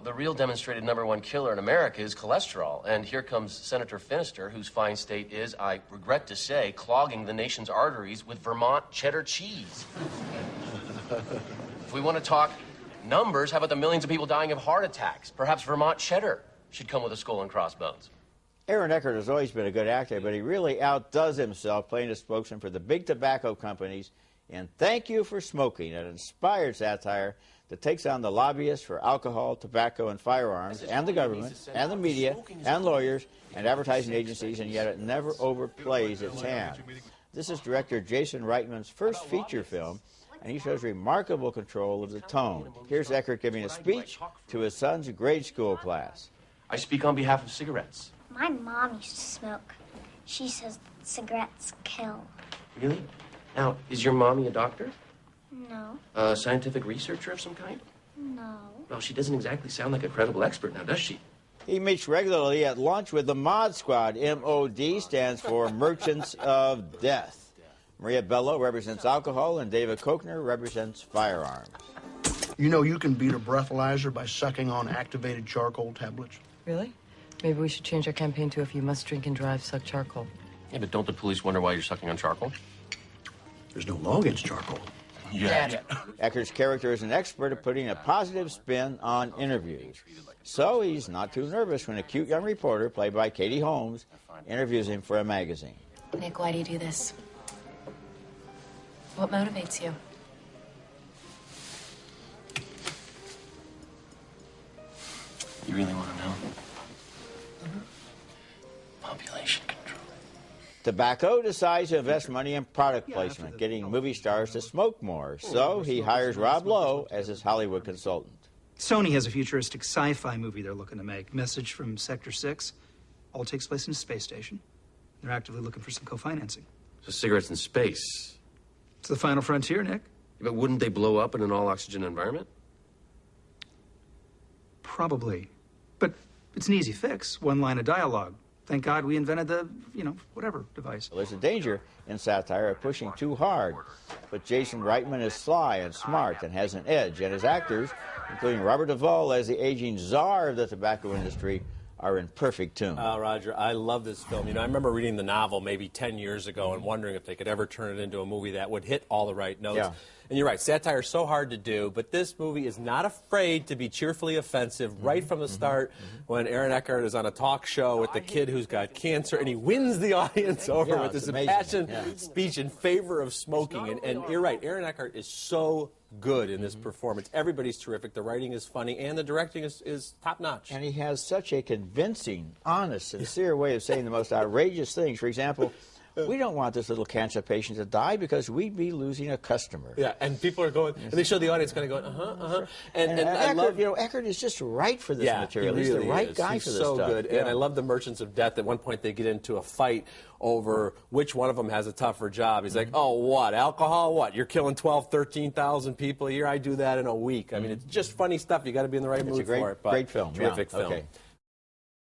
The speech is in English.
the real demonstrated #1 killer in America is cholesterol. And here comes Senator Finister, whose fine state is, I regret to say, clogging the nation's arteries with Vermont cheddar cheese. If we want to talk numbers, how about the millions of people dying of heart attacks? Perhaps Vermont cheddar should come with a skull and crossbones. Aaron Eckhart has always been a good actor, but he really outdoes himself playing a spokesman for the big tobacco companies in Thank You for Smoking, an inspired satire that takes on the lobbyists for alcohol, tobacco, and firearms, and the government, and the media, and lawyers, and advertising agencies, and yet it never overplays its hand. This is director Jason Reitman's first feature film, and he shows remarkable control of the tone. Here's Eckhart giving a speech to his son's grade school class. I speak on behalf of cigarettes. My mom used to smoke. She says that cigarettes kill. Really? Now, is your mommy a doctor? No. A scientific researcher of some kind? No. Well, she doesn't exactly sound like a credible expert now, does she? He meets regularly at lunch with the Mod Squad. MOD stands for Merchants of Death. Maria Bello represents alcohol, and David Kochner represents firearms. You know you can beat a breathalyzer by sucking on activated charcoal tablets. Really? Maybe we should change our campaign to if you must drink and drive, suck charcoal. Yeah, but don't the police wonder why you're sucking on charcoal? There's no law against charcoal. Yeah. Eckert's character is an expert at putting a positive spin on interviews. So he's not too nervous when a cute young reporter, played by Katie Holmes, interviews him for a magazine. Nick, why do you do this? What motivates you? You really want to know? Population control. Tobacco decides to invest money in product placement, getting movie stars to smoke more. So he hires Rob Lowe as his Hollywood consultant. Sony has a futuristic sci-fi movie they're looking to make. Message from Sector 6. All takes place in a space station. They're actively looking for some co-financing. So cigarettes in space. It's the final frontier, Nick. But wouldn't they blow up in an all-oxygen environment? Probably. But it's an easy fix. One line of dialogue. Thank God we invented the, whatever device. Well, there's a danger in satire of pushing too hard. But Jason Reitman is sly and smart and has an edge. And his actors, including Robert Duvall as the aging czar of the tobacco industry, are in perfect tune. Roger, I love this film. I remember reading the novel maybe 10 years ago and wondering if they could ever turn it into a movie that would hit all the right notes. Yeah. And you're right, satire is so hard to do, but this movie is not afraid to be cheerfully offensive right from the start when Aaron Eckhart is on a talk show with the kid who's got cancer, and he wins the audience over with this impassioned speech in favor of smoking. And you're right, Aaron Eckhart is so good in this performance. Everybody's terrific. The writing is funny, and the directing is top-notch. And he has such a convincing, honest, sincere way of saying the most outrageous things. For example, we don't want this little cancer patient to die because we'd be losing a customer. Yeah, and people are going, and they show the audience kind of going, And Eckhart, I love, Eckhart is just right for this material. He really He's the right is. guy He's for this so stuff. good. Yeah. And I love the Merchants of Death. At one point, they get into a fight over which one of them has a tougher job. He's like, oh, what, alcohol? What, you're killing 12, 13,000 people a year? I do that in a week. I mean, it's just funny stuff. You got to be in the right mood for it. Great film. Terrific film. Okay.